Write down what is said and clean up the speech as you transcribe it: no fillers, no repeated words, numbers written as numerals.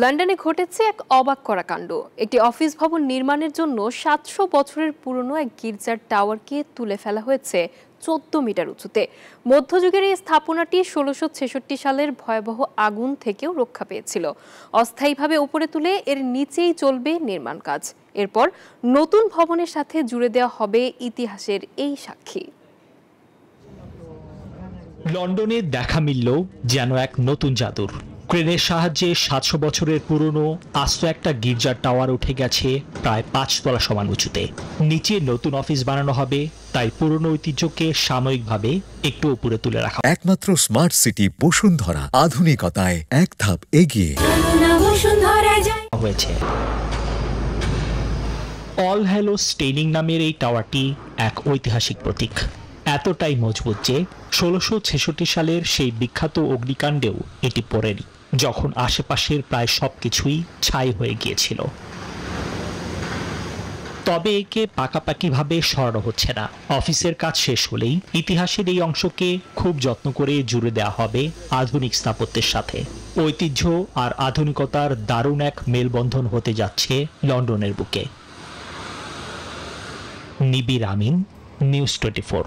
লন্ডনে ঘটেছে এক অবাক করা কাণ্ড। একটি অফিস ভবন নির্মাণের জন্য ৭০০ বছরের পুরনো এক গির্জার টাওয়ারকে তুলে ফেলা হয়েছে ১৪ মিটার উঁচুতে। মধ্যযুগের এই স্থাপনাটি ১৬৬৬ সালের ভয়াবহ আগুন থেকেও রক্ষা পেয়েছিল। অস্থায়ীভাবে উপরে তুলে এর নিচেই চলবে নির্মাণ কাজ। এরপর নতুন ভবনের সাথে জুড়ে দেওয়া হবে ইতিহাসের এই সাক্ষী। লন্ডনে দেখা মিলল যেন এক নতুন জাদুর। ক্রেনের সাহায্যে ৭০০ বছরের পুরনো আস্ত একটা গির্জার টাওয়ার উঠে গেছে প্রায় ৫ তলা সমান উঁচুতে। নিচে নতুন অফিস বানানো হবে, তাই পুরনো ঐতিহ্যকে সাময়িকভাবে একটু উপরে তুলে রাখা একমাত্র স্মার্ট সিটি বসুন্ধরা, আধুনিকতায় এক ধাপ এগিয়ে হয়েছে। অল হ্যালো স্টেইনিং নামের এই টাওয়ারটি এক ঐতিহাসিক প্রতীক। এতটাই মজবুত যে ১৬৬৬ সালের সেই বিখ্যাত অগ্নিকাণ্ডেও এটি পড়েনি, যখন আশেপাশের প্রায় সবকিছুই ছাই হয়ে গিয়েছিল। তবে একে পাকাপাকিভাবে সরানো হচ্ছে না। অফিসের কাজ শেষ হলেই ইতিহাসের এই অংশকে খুব যত্ন করে জুড়ে দেওয়া হবে আধুনিক স্থাপত্যের সাথে। ঐতিহ্য আর আধুনিকতার দারুণ এক মেলবন্ধন হতে যাচ্ছে লন্ডনের বুকে। নিবির আমিন, নিউজ 24।